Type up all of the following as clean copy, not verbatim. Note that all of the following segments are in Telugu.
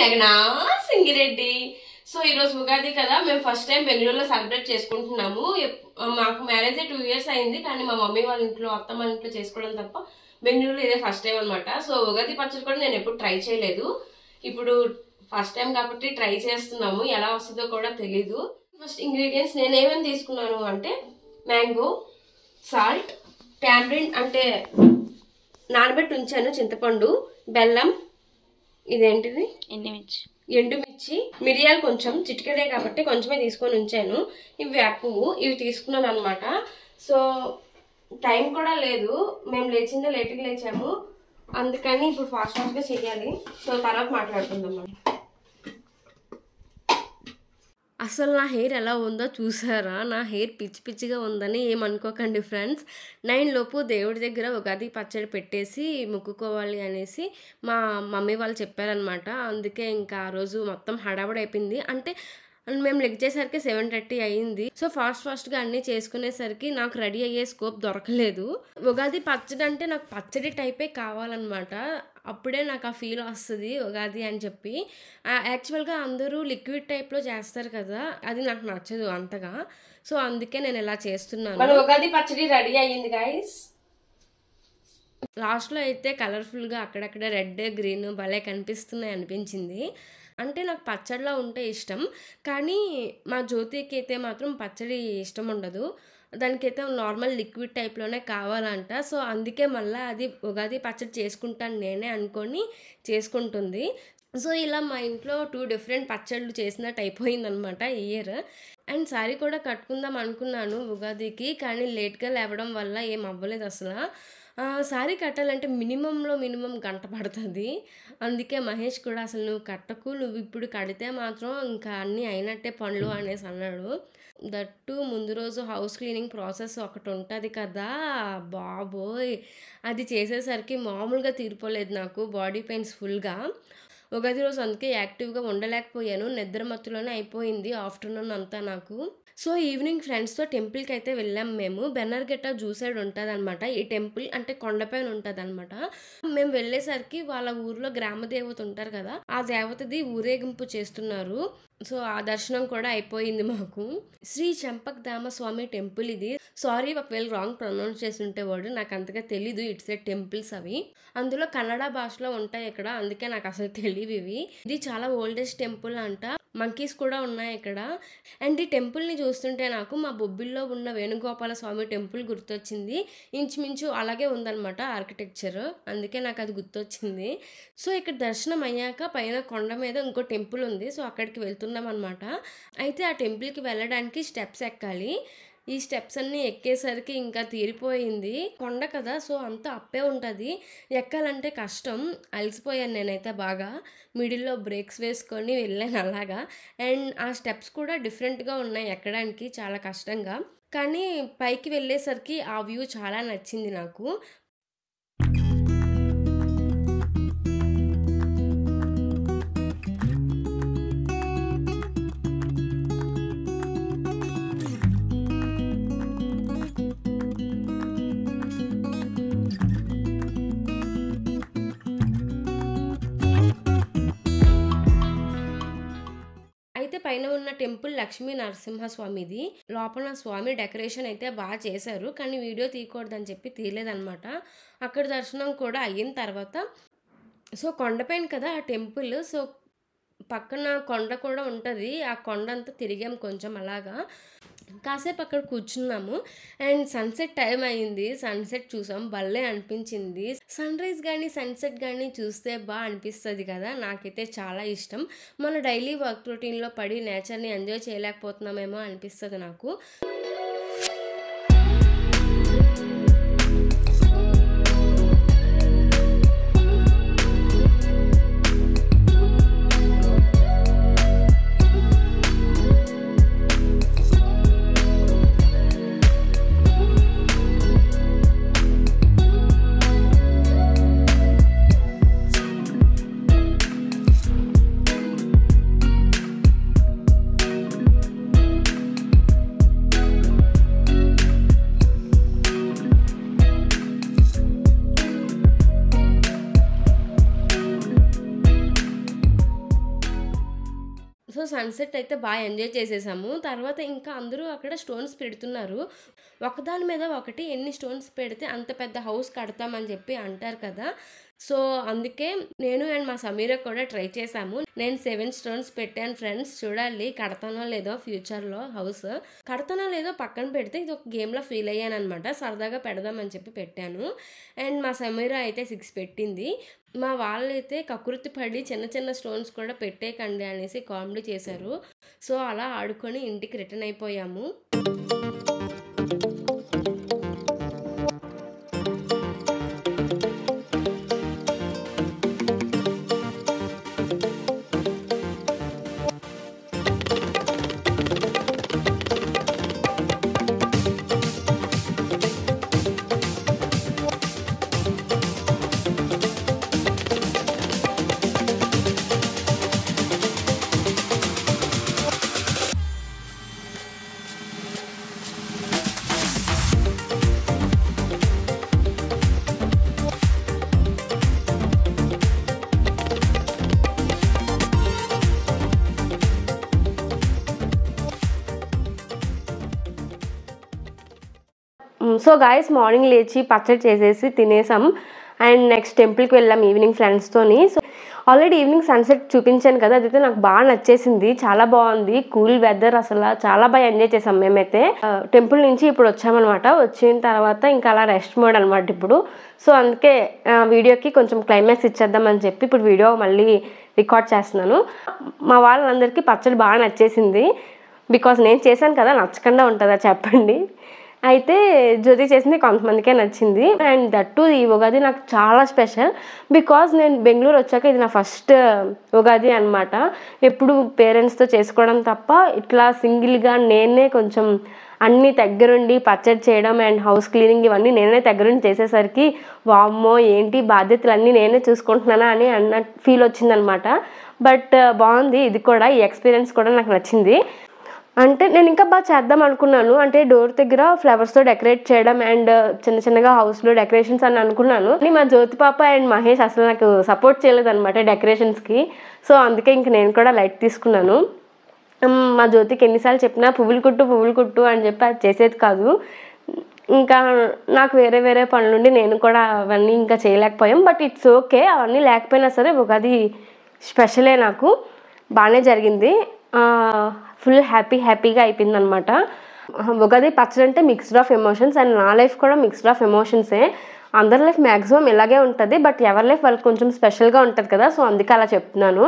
మెగనా సింగిరెడ్డి. సో ఈ రోజు ఉగాది కదా, మేము ఫస్ట్ టైం బెంగళూరులో సెలబ్రేట్ చేసుకుంటున్నాము. మాకు మ్యారేజ్ 2 years అయింది, కానీ మా మమ్మీ వాళ్ళ ఇంట్లో అత్తమ్మ వాళ్ళ ఇంట్లో చేసుకోవడం తప్ప బెంగళూరులో ఇదే ఫస్ట్ టైం అనమాట. సో ఉగాది పచ్చడి కూడా నేను ఎప్పుడు ట్రై చేయలేదు. ఇప్పుడు ఫస్ట్ టైం కాబట్టి ట్రై చేస్తున్నాము. ఎలా వస్తుందో కూడా తెలీదు. ఫస్ట్ ఇంగ్రీడియంట్స్ నేను ఏమేమి తీసుకున్నాను అంటే మ్యాంగో, సాల్ట్, టామరిన్ అంటే నానబెట్టి ఉంచాను, చింతపండు, బెల్లం, ఇదేంటిది ఎండుమిర్చి, మిరియాలు కొంచెం చిటికెడే కాబట్టి కొంచెమే తీసుకొని ఉంచాను. ఇవి వేప పువ్వు, ఇవి తీసుకున్నాను అనమాట. సో టైం కూడా లేదు, మేము లేచిందే లేట్గా లేచాము, అందుకని ఇప్పుడు ఫాస్ట్గా చేయాలి. సో తర్వాత మాట్లాడుకుందాం మనం. అసలు నా హెయిర్ ఎలా ఉందో చూసారా? నా హెయిర్ పిచ్చి పిచ్చిగా ఉందని ఏమనుకోకండి ఫ్రెండ్స్. 9 లోపు దేవుడి దగ్గర ఉగాది పచ్చడి పెట్టేసి మొక్కుకోవాలి అనేసి మా మమ్మీ వాళ్ళు చెప్పారనమాట. అందుకే ఇంకా ఆ రోజు మొత్తం హడావుడి అయిపోయింది. అంటే మేము లెగ్చేసరికి 7:30 అయ్యింది. సో ఫాస్ట్గా అన్నీ చేసుకునేసరికి నాకు రెడీ అయ్యే స్కోప్ దొరకలేదు. ఉగాది పచ్చడి అంటే నాకు పచ్చడి టైపే కావాలన్నమాట. అప్పుడే నాకు ఆ ఫీల్ వస్తుంది ఉగాది అని చెప్పి. యాక్చువల్గా అందరూ లిక్విడ్ టైప్లో చేస్తారు కదా, అది నాకు నచ్చదు అంతగా. సో అందుకే నేను ఇలా చేస్తున్నాను. మన ఉగాది పచ్చడి రెడీ అయ్యింది గైస్. లాస్ట్లో అయితే కలర్ఫుల్గా అక్కడక్కడ రెడ్, గ్రీన్ భలే కనిపిస్తున్నాయి అనిపించింది. అంటే నాకు పచ్చడిలో ఉంటే ఇష్టం, కానీ మా జ్యోతికి అయితే మాత్రం పచ్చడి ఇష్టం ఉండదు. దానికైతే నార్మల్ లిక్విడ్ టైప్లోనే కావాలంట. సో అందుకే మళ్ళీ అది ఉగాది పచ్చడి చేసుకుంటాను నేనే అనుకొని చేసుకుంటుంది. సో ఇలా మా ఇంట్లో 2 డిఫరెంట్ పచ్చళ్ళు చేసినట్టు అయిపోయిందనమాట ఈ ఇయర్. అండ్ శారీ కూడా కట్టుకుందాం అనుకున్నాను ఉగాదికి, కానీ లేట్గా లేవడం వల్ల ఏం అవ్వలేదు అసలు. శారీ కట్టాలంటే మినిమం గంట పడుతుంది. అందుకే మహేష్ కూడా అసలు నువ్వు కట్టకు, నువ్వు ఇప్పుడు కడితే మాత్రం ఇంకా అన్నీ అయినట్టే పనులు అనేసి అన్నాడు. దట్టు ముందు రోజు హౌస్ క్లీనింగ్ ప్రాసెస్ ఒకటి ఉంటుంది కదా బాబోయ్, అది చేసేసరికి మామూలుగా తీరిపోలేదు నాకు. బాడీ పెయిన్స్ ఫుల్గా. ఉగాది రోజు అందుకే యాక్టివ్గా ఉండలేకపోయాను, నిద్ర మత్తులోనే అయిపోయింది ఆఫ్టర్నూన్ అంతా నాకు. సో ఈవినింగ్ ఫ్రెండ్స్తో టెంపుల్కి అయితే వెళ్ళాం మేము. బెన్నర్ఘట్ట జూసైడ్ ఉంటుంది అనమాట ఈ టెంపుల్, అంటే కొండపైన ఉంటుంది అనమాట. మేము వెళ్ళేసరికి వాళ్ళ ఊర్లో గ్రామ దేవత ఉంటారు కదా, ఆ దేవతది ఊరేగింపు చేస్తున్నారు. సో ఆ దర్శనం కూడా అయిపోయింది మాకు. శ్రీ చంపకధామ స్వామి టెంపుల్ ఇది. సారీ ఒకవేళ రాంగ్ ప్రొనౌన్స్ చేసి ఉంటే వర్డ్, నాకు అంతగా తెలీదు. ఇట్స్ ఏ టెంపుల్స్ అవి, అందులో కన్నడ భాషలో ఉంటాయి ఇక్కడ, అందుకే నాకు అసలు తెలియదు ఇవి. ఇది చాలా ఓల్డెస్ట్ టెంపుల్ అంట. మంకీస్ కూడా ఉన్నాయి ఇక్కడ. అండ్ ఈ టెంపుల్ని చూస్తుంటే నాకు మా బొబ్బిల్లో ఉన్న వేణుగోపాల స్వామి టెంపుల్ గుర్తొచ్చింది. ఇంచుమించు అలాగే ఉందన్నమాట ఆర్కిటెక్చర్, అందుకే నాకు అది గుర్తొచ్చింది. సో ఇక్కడ దర్శనం అయ్యాక పైన కొండ మీద ఇంకో టెంపుల్ ఉంది. సో అక్కడికి వెళ్తున్నాం అనమాట. అయితే ఆ టెంపుల్కి వెళ్ళడానికి స్టెప్స్ ఎక్కాలి. ఈ స్టెప్స్ అన్నీ ఎక్కేసరికి ఇంకా తీరిపోయింది. కొండ కదా, సో అంతా అప్పే ఉంటుంది, ఎక్కాలంటే కష్టం. అలసిపోయాను నేనైతే బాగా. మిడిల్లో బ్రేక్స్ వేసుకొని వెళ్ళాను అలాగా. అండ్ ఆ స్టెప్స్ కూడా డిఫరెంట్గా ఉన్నాయి ఎక్కడానికి, చాలా కష్టంగా. కానీ పైకి వెళ్ళేసరికి ఆ వ్యూ చాలా నచ్చింది నాకు. అయితే పైన ఉన్న టెంపుల్ లక్ష్మీ నరసింహస్వామిది. లోపల స్వామి డెకరేషన్ అయితే బాగా చేశారు, కానీ వీడియో తీయకూడదని చెప్పి తీయలేదన్నమాట. అక్కడ దర్శనం కూడా అయిన తర్వాత, సో కొండపైన కదా ఆ టెంపుల్, సో పక్కన కొండ కూడా ఉంటుంది. ఆ కొండ అంతా తిరిగాం కొంచెం అలాగా. కాసేపు అక్కడ కూర్చున్నాము. అండ్ సన్సెట్ టైం అయింది, సన్సెట్ చూసాం, భలే అనిపించింది. సన్ రైజ్ కానీ సన్సెట్ కానీ చూస్తే బాగా అనిపిస్తుంది కదా, నాకైతే చాలా ఇష్టం. మన డైలీ వర్క్ రొటీన్లో పడి నేచర్ని ఎంజాయ్ చేయలేకపోతున్నామేమో అనిపిస్తుంది నాకు. సన్‌సెట్ అయితే ఎంజాయ్ చేసేసాము. తర్వాత ఇంకా అందరూ అక్కడ స్టోన్స్ పెడుతున్నారు. ఒకదాని మీద ఒకటి ఎన్ని స్టోన్స్ పెడితే అంత పెద్ద హౌస్ కడతామని చెప్పి అంటారు కదా! సో, అందుకే నేను అండ్ మా సమీర కూడా ట్రై చేశాము. నేను 7 స్టోన్స్ పెట్టాను ఫ్రెండ్స్. చూడాలి కడతానో లేదో ఫ్యూచర్‌లో హౌస్. కడతానో లేదో పక్కన పెడితే ఇది ఒక గేమ్‌లా ఫీల్ అయ్యాననమాట. సరదాగా పెడదామని చెప్పి పెట్టాను. అండ్ మా సమీర అయితే 6 పెట్టింది. మా వాళ్ళైతే కకృతి పడి చిన్న చిన్న స్టోన్స్ కూడా పెట్టేయకండి అనేసి కామెడీ చేశారు. సో, అలా ఆడుకొని ఇంటికి రిటర్న్ అయిపోయాము. సో గాయ్స్ మార్నింగ్ లేచి పచ్చడి చేసేసి తినేసాం. అండ్ నెక్స్ట్ టెంపుల్కి వెళ్ళాం ఈవినింగ్ ఫ్రెండ్స్తోని. సో ఆల్రెడీ ఈవినింగ్ సన్సెట్ చూపించాను కదా, అదైతే నాకు బాగా నచ్చేసింది. చాలా బాగుంది, కూల్ వెదర్, అసలు చాలా బాగా ఎంజాయ్ చేసాం మేమైతే. టెంపుల్ నుంచి ఇప్పుడు వచ్చామన్నమాట. వచ్చిన తర్వాత ఇంకా అలా రెస్ట్ మోడ్ అనమాట ఇప్పుడు. సో అందుకే వీడియోకి కొంచెం క్లైమాక్స్ ఇచ్చేద్దామని చెప్పి ఇప్పుడు వీడియో మళ్ళీ రికార్డ్ చేస్తున్నాను. మా వాళ్ళందరికీ పచ్చడి బాగా నచ్చేసింది. బికాజ్ నేను చేశాను కదా, నచ్చకుండా ఉంటుందా చెప్పండి. అయితే జ్యోతి చేసింది కొంతమందికే నచ్చింది. అండ్ దట్టు ఈ ఉగాది నాకు చాలా స్పెషల్. బికాజ్ నేను బెంగళూరు వచ్చాక ఇది నా ఫస్ట్ ఉగాది అనమాట. ఎప్పుడు పేరెంట్స్తో చేసుకోవడం తప్ప ఇట్లా సింగిల్గా నేనే కొంచెం అన్నీ దగ్గరుండి పచ్చడి చేయడం అండ్ హౌస్ క్లీనింగ్ ఇవన్నీ నేనే దగ్గరుండి చేసేసరికి వామ్మో ఏంటి బాధ్యతలన్నీ నేనే చూసుకుంటున్నానా అని అన్న ఫీల్ వచ్చిందనమాట. బట్ బాగుంది ఇది కూడా, ఈ ఎక్స్పీరియన్స్ కూడా నాకు నచ్చింది. అంటే నేను ఇంకా బాగా చేద్దాం అనుకున్నాను. అంటే డోర్ దగ్గర ఫ్లవర్స్తో డెకరేట్ చేయడం అండ్ చిన్న చిన్నగా హౌస్లో డెకరేషన్స్ అని అనుకున్నాను. మా జ్యోతి పాప అండ్ మహేష్ అసలు నాకు సపోర్ట్ చేయలేదన్నమాట డెకరేషన్స్కి. సో అందుకే ఇంక నేను కూడా లైట్ తీసుకున్నాను. మా జ్యోతికి ఎన్నిసార్లు చెప్పినా పువ్వులు కుట్టు అని చెప్పి అది చేసేది కాదు. ఇంకా నాకు వేరే వేరే పనులుండి నేను కూడా అవన్నీ ఇంకా చేయలేకపోయాం. బట్ ఇట్స్ ఓకే, అవన్నీ లేకపోయినా సరే ఉగాది స్పెషలే నాకు. బాగానే జరిగింది, ఫుల్ హ్యాపీగా అయిపోయింది అనమాట. ఉగాది పచ్చడి అంటే మిక్స్డ్ ఆఫ్ ఎమోషన్స్ అండ్ నా లైఫ్ కూడా మిక్స్డ్ ఆఫ్ ఎమోషన్సే. అందరి లైఫ్ మ్యాక్సిమం ఇలాగే ఉంటుంది, బట్ ఎవరి లైఫ్ వాళ్ళకి కొంచెం స్పెషల్గా ఉంటుంది కదా, సో అందుకే అలా చెప్తున్నాను.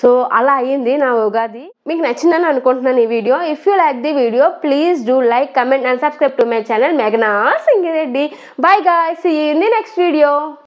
సో అలా అయ్యింది నా ఉగాది. మీకు నచ్చిందని అనుకుంటున్నాను ఈ వీడియో. If you like the video please do like, comment and subscribe to my channel మేఘనా Singireddy. Bye guys, see you in the next video.